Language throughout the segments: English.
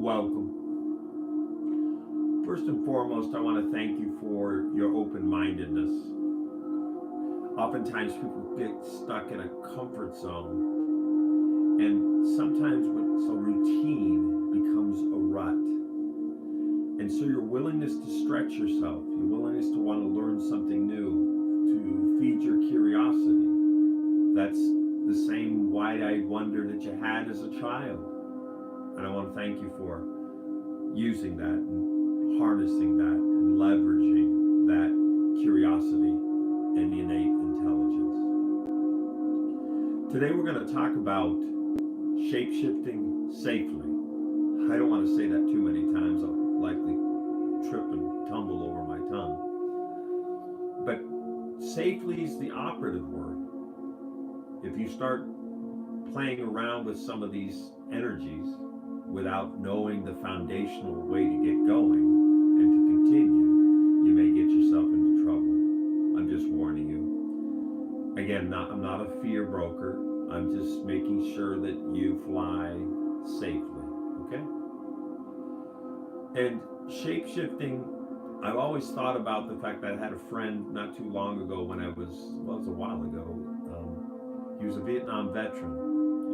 welcome. First and foremost, I want to thank you for your open-mindedness. Oftentimes people get stuck in a comfort zone, and sometimes what's a routine becomes a rut. And so your willingness to stretch yourself, your willingness to want to learn something new, to feed your curiosity, that's the same wide-eyed wonder that you had as a child. And I want to thank you for using that and harnessing that and leveraging that curiosity and innate intelligence. Today we're going to talk about shape-shifting safely. I don't want to say that too many times. I'll likely trip and tumble over my tongue. But safely is the operative word. If you start playing around with some of these energies without knowing the foundational way to get going and to continue, you may get yourself into trouble. I'm just warning you. Again, I'm not a fear broker. I'm just making sure that you fly safely, okay? And shape-shifting, I've always thought about the fact that I had a friend not too long ago when it was a while ago. He was a Vietnam veteran,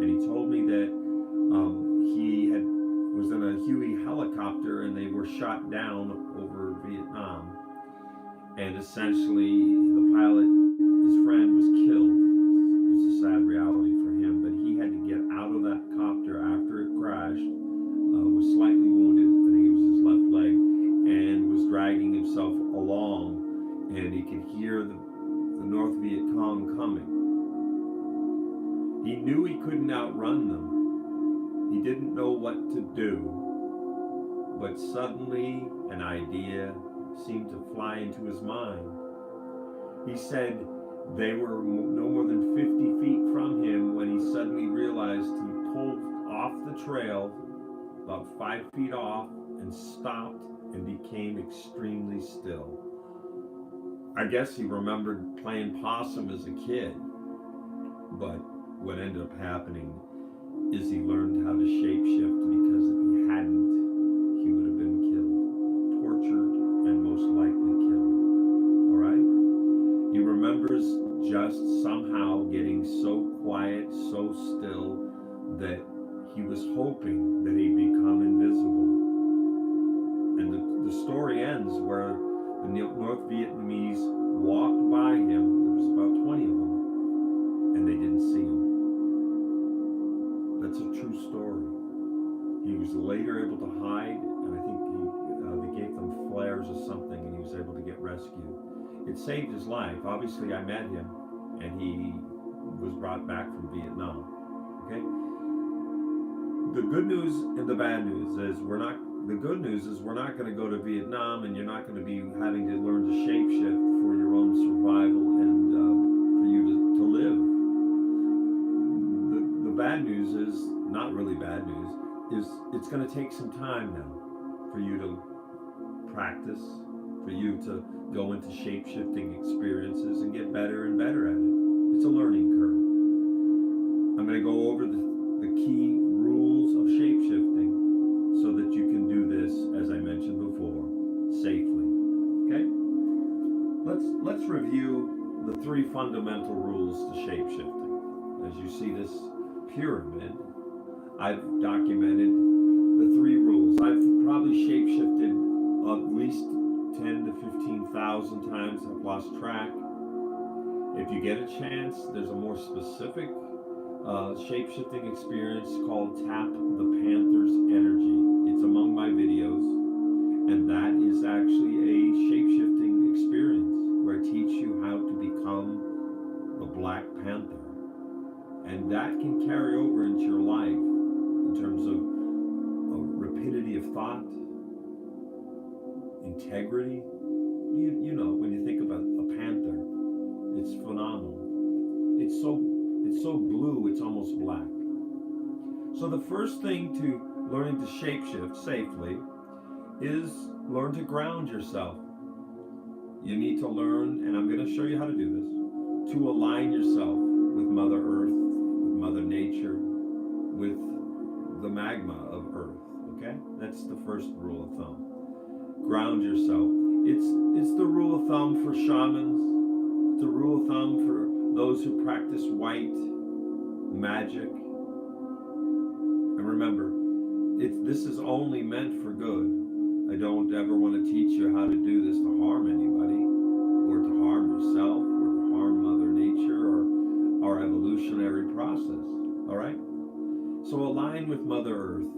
and he told me that was in a Huey helicopter and they were shot down over Vietnam. And essentially, the pilot, his friend, was killed. It was a sad reality for him, but he had to get out of that copter after it crashed, was slightly wounded, I think it was his left leg, and was dragging himself along, and he could hear the North Viet Cong coming. He knew he couldn't outrun them. He didn't know what to do, but suddenly an idea seemed to fly into his mind. He said they were no more than 50 feet from him when he suddenly realized he pulled off the trail about 5 feet off and stopped and became extremely still. I guess he remembered playing possum as a kid, but what ended up happening is he learned how to shapeshift, because if he hadn't, he would have been killed, tortured, and most likely killed. All right? He remembers just somehow getting so quiet, so still, that he was hoping that he'd become invisible. And the story ends where the North Vietnamese walked by him. There was about 20 of them, and they didn't see him. That's a true story. He was later able to hide, and I think they gave them flares or something, and he was able to get rescued. It saved his life. Obviously, I met him, and he was brought back from Vietnam. Okay. The good news and the bad news is we're not. The good news is we're not going to go to Vietnam, and you're not going to be having to learn to shapeshift for your own survival and for you to live. The bad news is, not really bad news, is it's going to take some time now for you to practice, for you to go into shape-shifting experiences and get better and better at it. It's a learning curve. I'm going to go over the key rules of shape-shifting so that you can do this, as I mentioned before, safely. Okay? Let's review the 3 fundamental rules to shape-shifting. As you see this pyramid, I've documented the 3 rules. I've probably shape-shifted at least 10 to 15,000 times. I've lost track. If you get a chance, there's a more specific shape-shifting experience called Tap the Panther's Energy. It's among my videos, and that is actually a shape-shifting experience where I teach you how to become the Black Panther. And that can carry over into your life in terms of rapidity of thought, integrity. You know, when you think about a panther, it's phenomenal. It's so blue, it's almost black. So the first thing to learning to shapeshift safely is learn to ground yourself. You need to learn, and I'm going to show you how to do this, to align yourself with Mother Earth, with Mother Nature, with the magma of Earth, Okay? That's the first rule of thumb. Ground yourself. It's the rule of thumb for shamans. It's the rule of thumb for those who practice white magic. And remember, this is only meant for good. I don't ever want to teach you how to do this to harm anybody, or to harm yourself, or to harm Mother Nature, or our evolutionary process. All right? So align with Mother Earth.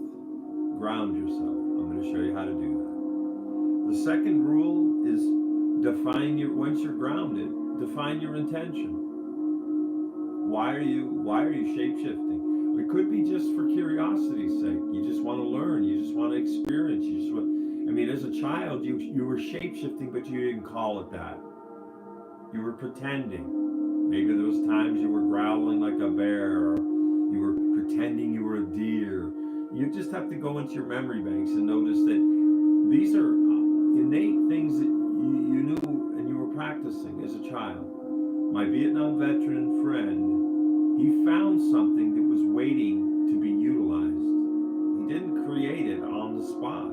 Ground yourself. I'm going to show you how to do that. The second rule is once you're grounded, define your intention. Why are you shape-shifting? It could be just for curiosity's sake. You just want to learn. You just want to experience. As a child, you were shape-shifting, but you didn't call it that. You were pretending. Maybe there was times you were growling like a bear, or you were pretending you were a deer. You just have to go into your memory banks and notice that these are innate things that you knew and you were practicing as a child. My Vietnam veteran friend, he found something that was waiting to be utilized. He didn't create it on the spot.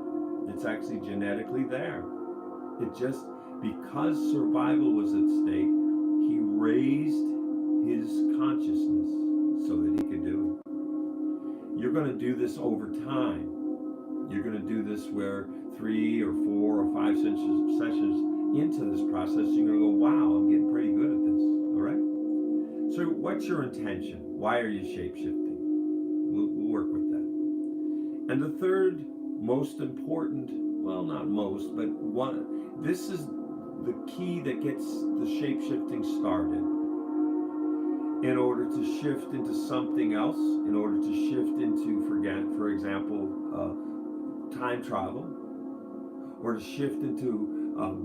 It's actually genetically there. It just, because survival was at stake, he raised his consciousness so that he could do it. You're going to do this over time. You're going to do this where 3 or 4 or 5 sessions into this process, you're going to go, wow, I'm getting pretty good at this. All right? So what's your intention? Why are you shape-shifting? We'll work with that. And the third most important, well, not most, but one, this is the key that gets the shape-shifting started. In order to shift into something else, in order to shift into, for example, time travel, or to shift into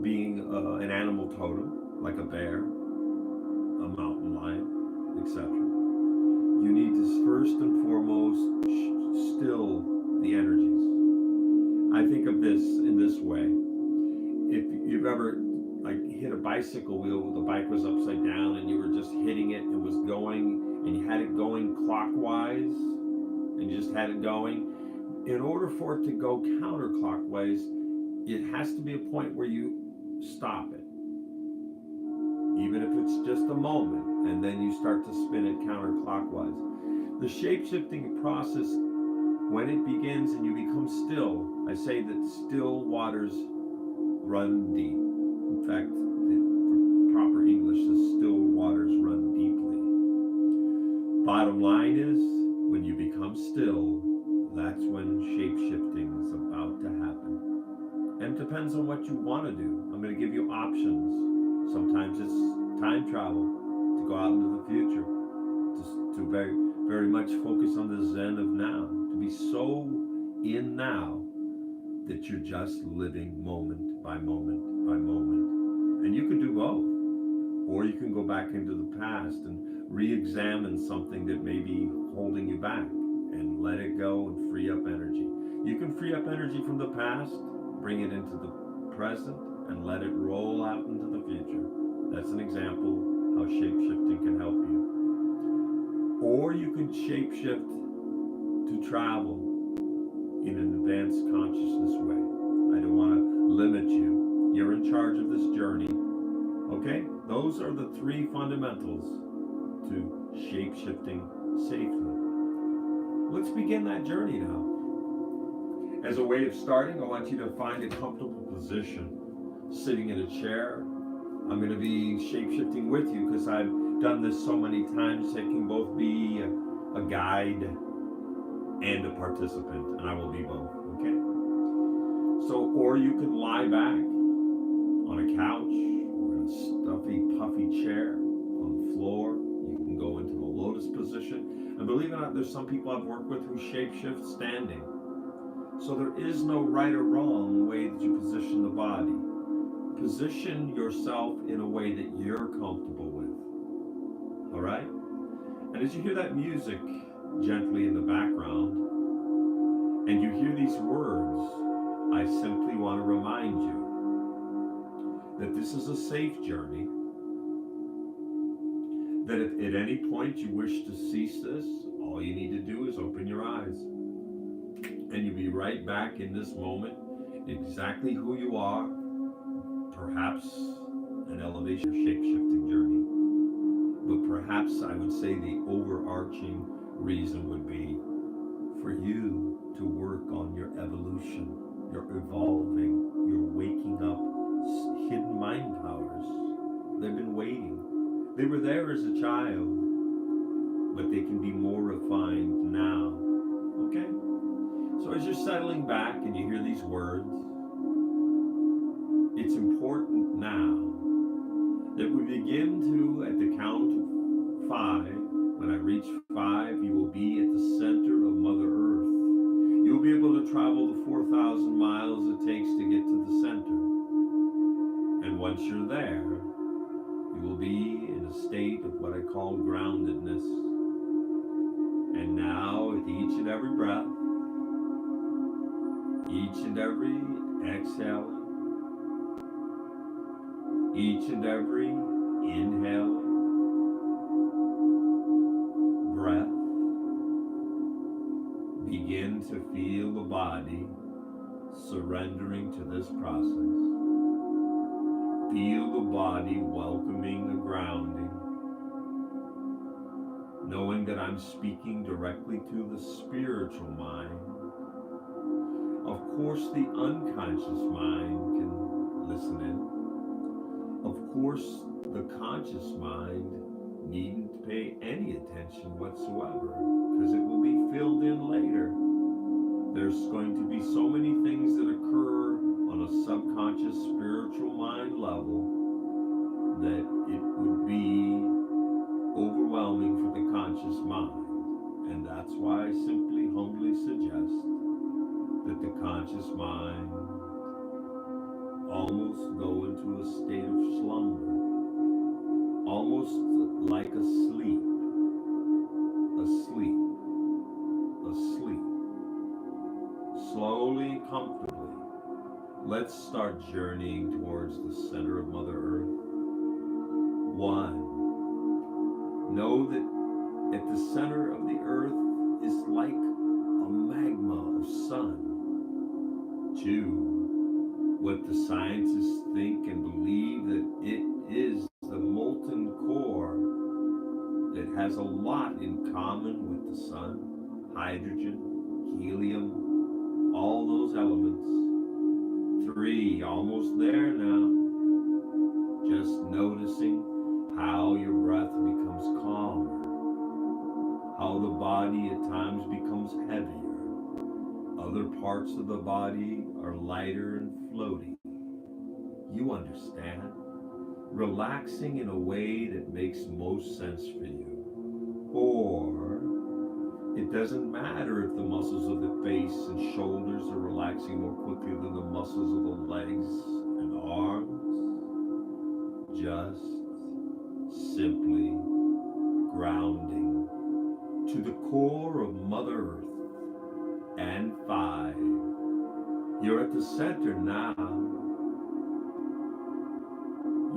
being an animal totem, like a bear, a mountain lion, etc. You need to first and foremost still the energies. I think of this in this way. If you've ever hit a bicycle wheel, the bike was upside down and you were just hitting it, it was going, and you had it going clockwise, and you just had it going. In order for it to go counterclockwise, it has to be a point where you stop it, even if it's just a moment, and then you start to spin it counterclockwise. The shape-shifting process, when it begins and you become still, I say that still waters run deep. In fact, the proper English is still waters run deeply. Bottom line is, when you become still, that's when shape-shifting is about to happen. And it depends on what you want to do. I'm going to give you options. Sometimes it's time travel, to go out into the future, to very, very much focus on the Zen of now, to be so in now that you're just living moment by moment by moment. And you can do both. Or you can go back into the past and re-examine something that may be holding you back and let it go and free up energy. You can free up energy from the past, bring it into the present, and let it roll out into the future. That's an example how shape-shifting can help you. Or you can shape-shift to travel in an advanced consciousness way. I don't want to limit you. You're in charge of this journey. Okay? Those are the 3 fundamentals to shape-shifting safely. Let's begin that journey now. As a way of starting, I want you to find a comfortable position, sitting in a chair. I'm going to be shape-shifting with you because I've done this so many times. I can both be a guide and a participant, and I will be both, okay? So, or you can lie back on a couch or in a stuffy, puffy chair on the floor. You can go into the lotus position. And believe it or not, there's some people I've worked with who shape-shift standing. So there is no right or wrong way that you position the body. Position yourself in a way that you're comfortable with. All right? And as you hear that music gently in the background, and you hear these words, I simply want to remind you that this is a safe journey, that if at any point you wish to cease this, all you need to do is open your eyes And you'll be right back in this moment, exactly who you are, perhaps an elevation or shape shifting journey. But perhaps I would say the overarching reason would be for you to work on your evolution, your evolving, your waking up hidden mind powers. They've been waiting. They were there as a child, but they can be more refined now. Okay? So as you're settling back and you hear these words, it's important now that we begin to, at the count of 5, when I reach 5, you will be at the center of Mother Earth. You'll be able to travel the 4,000 miles it takes to get to the center. And once you're there, you will be in a state of what I call groundedness. And now, with each and every breath, each and every exhale, each and every inhale, breath, begin to feel the body surrendering to this process. Feel the body welcoming the grounding, knowing that I'm speaking directly to the spiritual mind. Of course, the unconscious mind can listen in. Of course, the conscious mind needn't pay any attention whatsoever, because it will be filled in later. There's going to be so many things that occur on a subconscious spiritual mind level that it would be overwhelming for the conscious mind. And that's why I simply humbly suggest that the conscious mind almost go into a state of slumber, almost like asleep, asleep, asleep. Slowly, comfortably, let's start journeying towards the center of Mother Earth. 1, know that at the center of the earth is like a magma of sun. 2, what the scientists think and believe that it is the molten core that has a lot in common with the sun, hydrogen, helium, all those elements. 3, almost there now, just noticing how your breath becomes calmer, how the body at times becomes heavier. Other parts of the body are lighter and floaty. You understand? Relaxing in a way that makes most sense for you. 4, it doesn't matter if the muscles of the face and shoulders are relaxing more quickly than the muscles of the legs and arms. Just simply grounding to the core of Mother Earth. And 5, you're at the center now.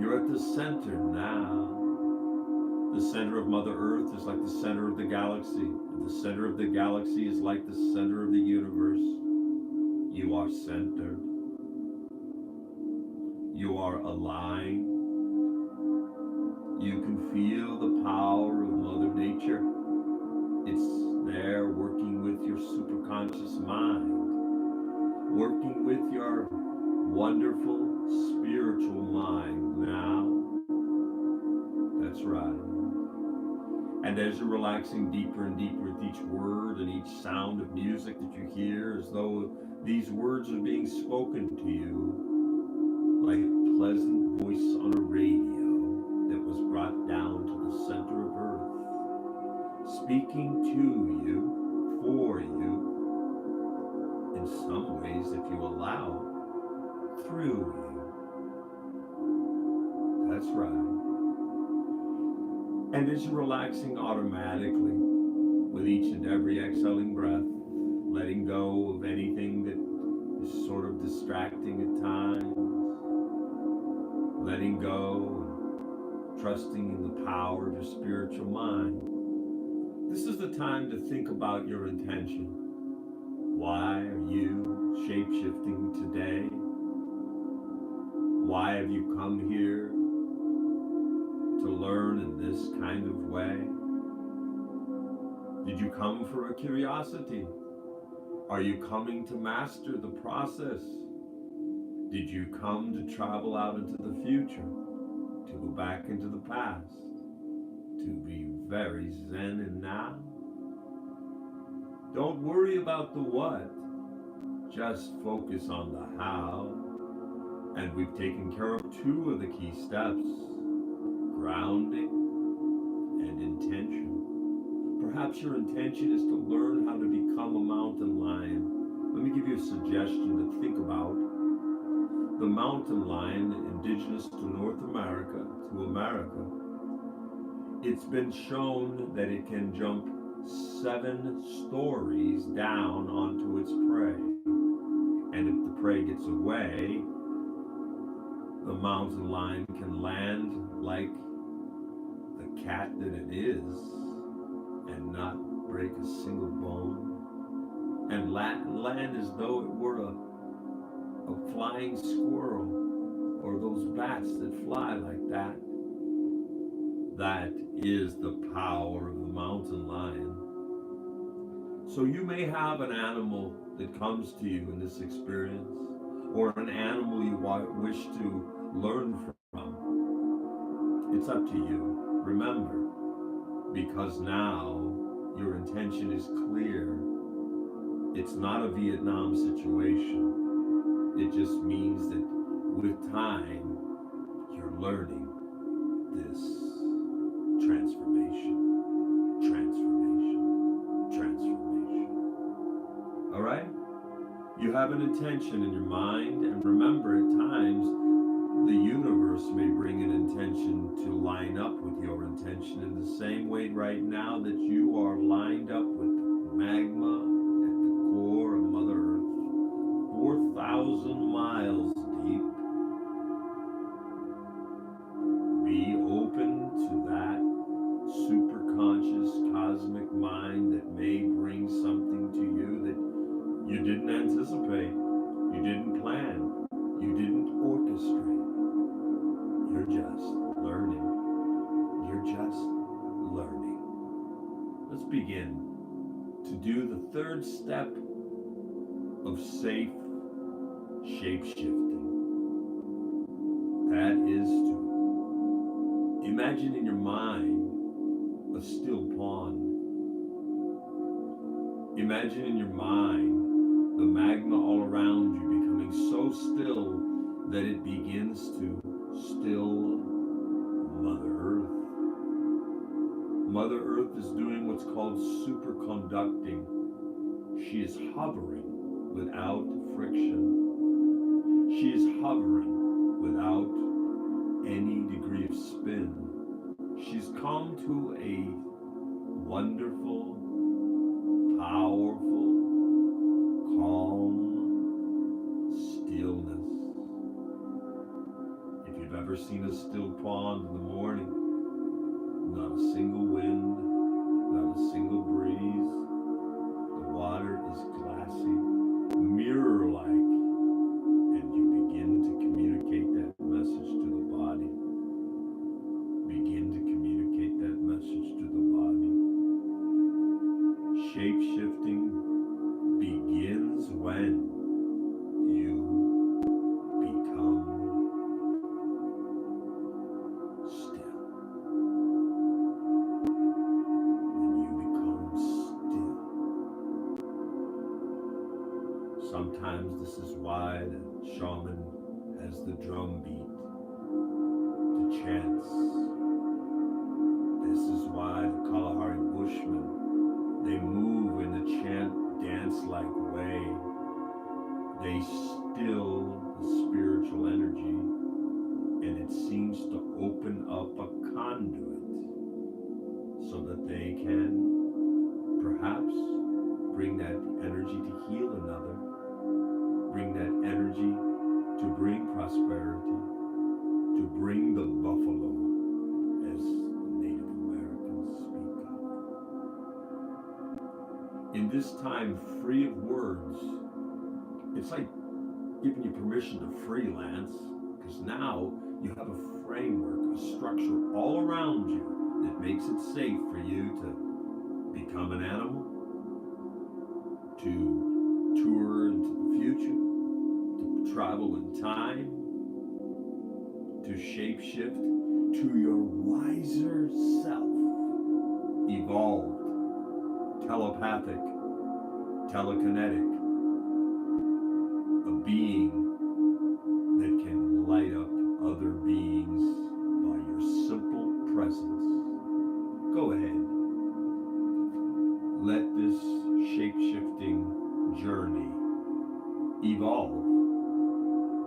You're at the center now. The center of Mother Earth is like the center of the galaxy. And the center of the galaxy is like the center of the universe. You are centered. You are aligned. You can feel the power of Mother Nature. It's there working with your superconscious mind, working with your wonderful spiritual mind now. That's right. And as you're relaxing deeper and deeper with each word and each sound of music that you hear, as though these words are being spoken to you like a pleasant voice on a radio that was brought down to the center of earth, speaking to you, for you, in some ways, if you allow, through you. That's right. And as you're relaxing automatically with each and every exhaling breath, letting go of anything that is sort of distracting at times, letting go, and trusting in the power of your spiritual mind. This is the time to think about your intention. Why are you shape-shifting today? Why have you come here to learn in this kind of way? Did you come for a curiosity? Are you coming to master the process? Did you come to travel out into the future? To go back into the past? To be very zen in now? Don't worry about the what. Just focus on the how. And we've taken care of two of the key steps: grounding and intention. Perhaps your intention is to learn how to become a mountain lion. Let me give you a suggestion to think about. The mountain lion, indigenous to North America, to America, it's been shown that it can jump 7 stories down onto its prey. And if the prey gets away, the mountain lion can land like the cat that it is and not break a single bone, and land as though it were a flying squirrel or those bats that fly like that. That is the power of the mountain lion. So you may have an animal that comes to you in this experience, or an animal you wish to learn from. It's up to you. Remember, because now your intention is clear. It's not a Vietnam situation. It just means that with time, you're learning this transformation, transformation, transformation. All right? You have an intention in your mind, and remember, at times, the universe may bring an intention to line up with your intention in the same way right now that you are lined up with magma at the core of Mother Earth, 4,000 miles deep. Be open to that superconscious cosmic mind that may bring something to you that you didn't anticipate, you didn't plan, you didn't orchestrate. You're just learning. You're just learning. Let's begin to do the third step of safe shape-shifting. That is to imagine in your mind a still pond. Imagine in your mind the magma all around you becoming so still that it begins to still Mother Earth. Mother Earth is doing what's called superconducting. She is hovering without friction. She is hovering without any degree of spin. She's come to a wonderful, powerful, calm stillness. If you've ever seen a still pond in the morning, not a single wind, not a single breeze, the water is glassy, mirror-like, and you begin to communicate that message to the body. Begin to communicate that message to the body. Shape-shifting begins when you become still. When you become still. Sometimes this is why the shaman has the drum beat, the chants. This is why the Kalahari Bushmen, they move in the chant dance-like way. They still the spiritual energy, and it seems to open up a conduit so that they can perhaps bring that energy to heal another, bring that energy to bring prosperity, to bring the buffalo, as Native Americans speak of. In this time free of words, it's like giving you permission to freelance, because now you have a framework, a structure all around you that makes it safe for you to become an animal, to tour into the future, to travel in time, to shapeshift to your wiser self, evolved, telepathic, telekinetic, a being that can light up other beings by your simple presence. Go ahead. Let this shape-shifting journey evolve.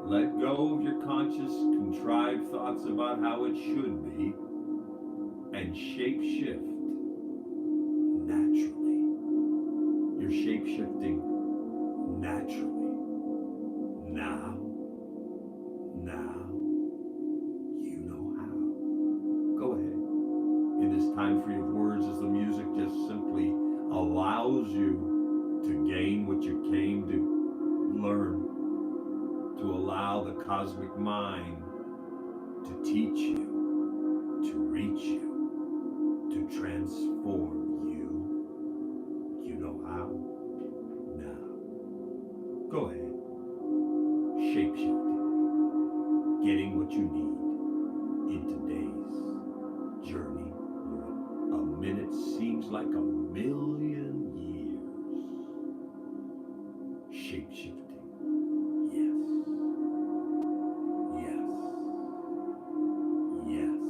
Let go of your conscious, contrived thoughts about how it should be, and shape-shift naturally. You're shape-shifting naturally. Now, you know how. Go ahead. In this time free of words, as the music just simply allows you to gain what you came to learn, to allow the cosmic mind to teach you, to reach you, to transform you. You know how. Now, go ahead. Shape-shifting. Getting what you need in today's journey where a minute seems like a million years. Shape-shifting. Yes. Yes. Yes.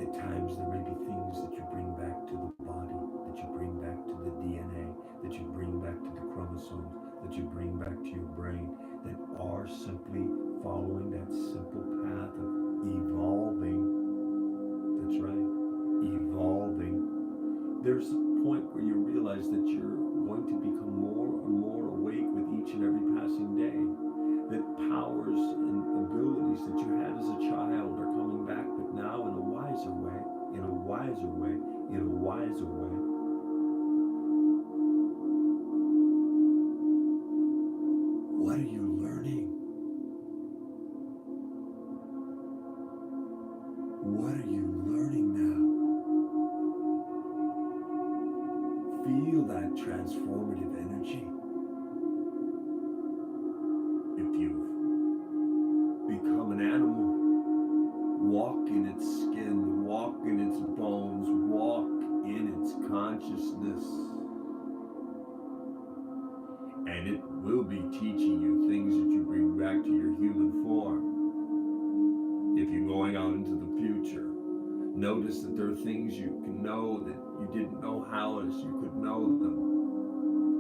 At times there may be things that you bring back to the body, that you bring back to the DNA, that you bring back to the chromosomes, that you bring back to your brain, that are simply following that simple path of evolving. That's right, evolving. There's a point where you realize that you're going to become more and more awake with each and every passing day. That powers and abilities that you had as a child are coming back, but now in a wiser way, in a wiser way, in a wiser way. What are you learning? What are you learning now? Feel that transformative energy. If you've become an animal, walk in its skin, walk in its bones, walk in its consciousness. And it will be teaching you things that you bring back to your human form. If you're going out into the future, notice that there are things you can know that you didn't know how else you could know them.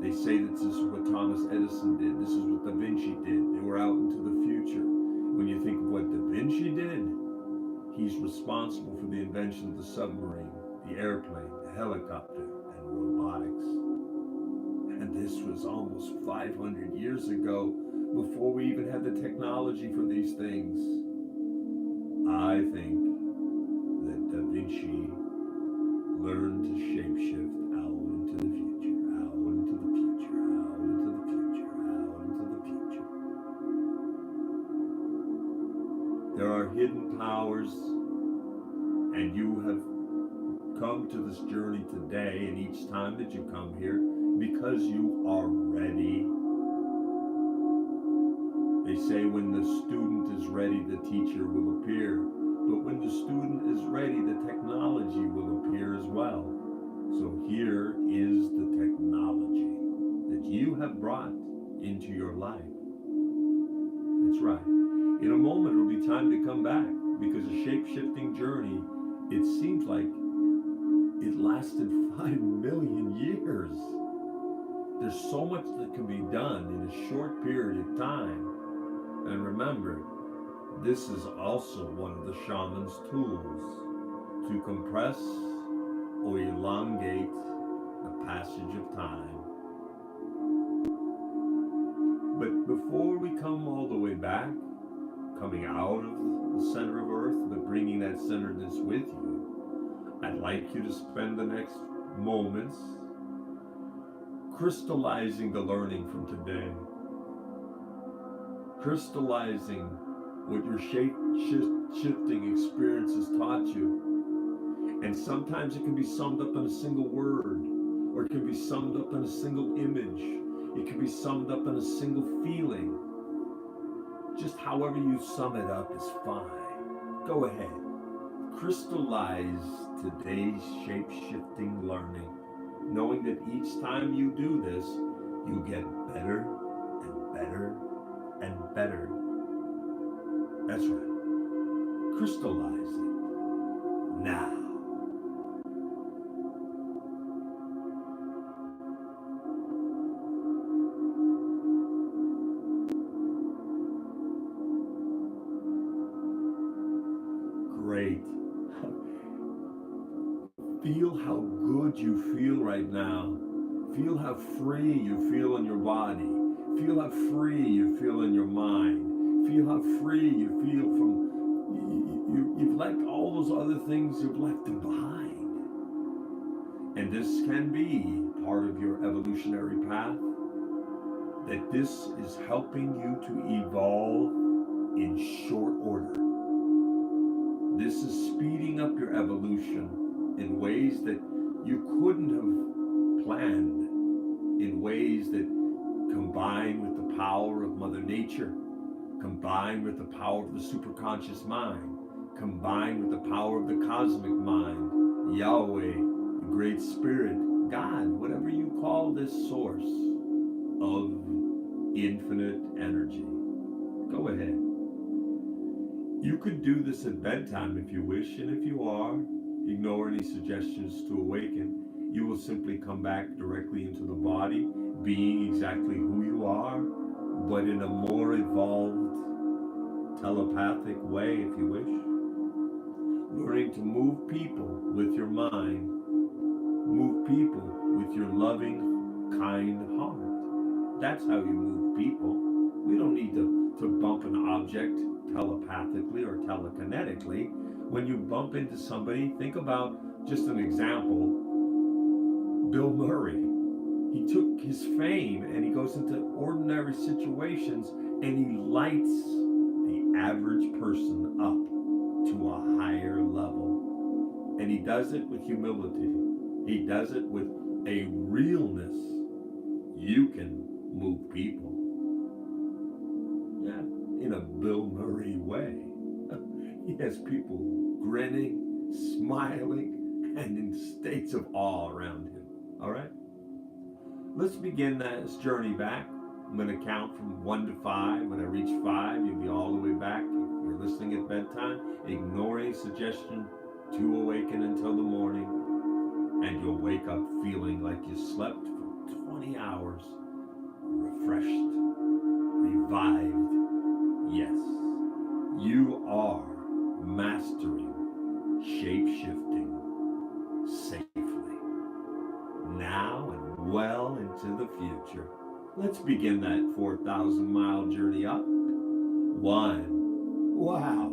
They say that this is what Thomas Edison did. This is what Da Vinci did. They were out into the future. When you think of what Da Vinci did, he's responsible for the invention of the submarine, the airplane, the helicopter, and robotics. And this was almost 500 years ago, before we even had the technology for these things. I think that Da Vinci learned to shapeshift out into the future, out into the future, out into the future, out into the future. There are hidden powers, and you have come to this journey today, and each time that you come here, because you are ready. They say when the student is ready, the teacher will appear. But when the student is ready, the technology will appear as well. So here is the technology that you have brought into your life. That's right. In a moment, it'll be time to come back, because a shape-shifting journey, it seems like it lasted 5 million years. There's so much that can be done in a short period of time. And remember, this is also one of the shaman's tools to compress or elongate the passage of time. But before we come all the way back, coming out of the center of Earth, but bringing that centeredness with you, I'd like you to spend the next moments crystallizing the learning from today, crystallizing what your shape-shifting experiences taught you. And sometimes it can be summed up in a single word, or it can be summed up in a single image. It can be summed up in a single feeling. Just however you sum it up is fine. Go ahead. Crystallize today's shape-shifting learning, knowing that each time you do this, you get better and better and better. That's right. Crystallize it now. Great. Feel how good you feel right now. Feel how free you feel in your body. Feel how free you feel in your mind. Feel how free you feel from, you've let all those other things, you've left them behind. And this can be part of your evolutionary path, that this is helping you to evolve in short order. This is speeding up your evolution in ways that you couldn't have planned, in ways that combine with the power of Mother Nature, combine with the power of the superconscious mind, combine with the power of the cosmic mind, Yahweh, the Great Spirit, God, whatever you call this source of infinite energy. Go ahead. You could do this at bedtime if you wish, and if you are, ignore any suggestions to awaken. You will simply come back directly into the body, being exactly who you are, but in a more evolved, telepathic way, if you wish. Learning to move people with your mind, move people with your loving, kind heart. That's how you move people. We don't need to bump an object telepathically or telekinetically. When you bump into somebody, think about just an example. Bill Murray. He took his fame and he goes into ordinary situations and he lights the average person up to a higher level. And he does it with humility. He does it with a realness. You can move people. Yeah, in a Bill Murray way. He has people grinning, smiling, and in states of awe around him. All right? Let's begin this journey back. I'm going to count from 1 to 5. When I reach 5, you'll be all the way back. If you're listening at bedtime, ignore any suggestion to awaken until the morning, and you'll wake up feeling like you slept for 20 hours, refreshed, revived. Yes, you are mastering shape-shifting safely, now and well into the future. Let's begin that 4,000-mile journey up. 1. Wow,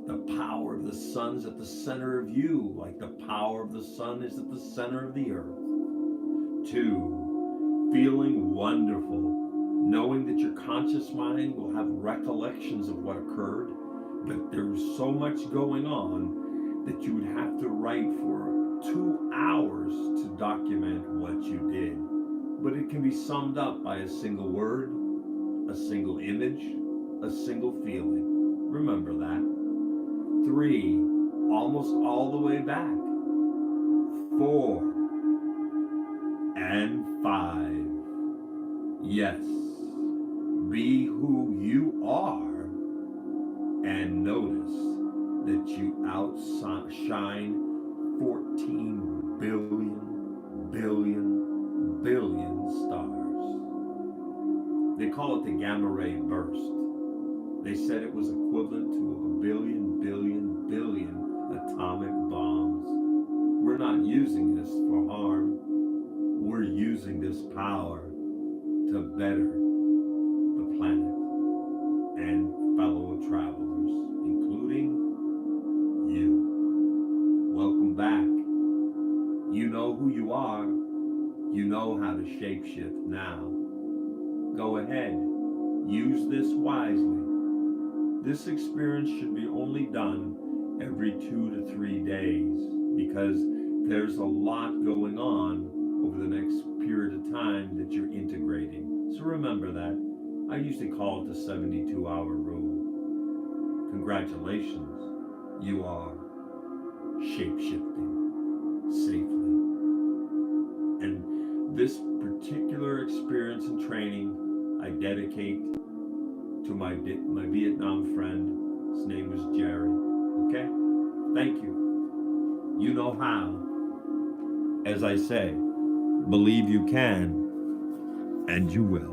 the power of the sun's at the center of you, like the power of the sun is at the center of the earth. 2. Feeling wonderful, knowing that your conscious mind will have recollections of what occurred, but there's so much going on that you would have to write for 2 hours to document what you did. But it can be summed up by a single word, a single image, a single feeling. Remember that. 3, almost all the way back. 4, and 5. Yes, be who you are and notice that you outshine 14 billion stars. They call it the gamma ray burst. They said it was equivalent to a billion atomic bombs. We're not using this for harm. We're using this power to better the planet and fellow travelers, including you. Welcome back. You know who you are. You know how to shapeshift now. Go ahead. Use this wisely. This experience should be only done every 2 to 3 days because there's a lot going on over the next period of time that you're integrating. So remember that. I usually call it the 72-hour rule. Congratulations. You are shapeshifting safely. And this particular experience and training I dedicate to my Vietnam friend. His name was Jerry. Okay? Thank you. You know how. As I say, believe you can, and you will.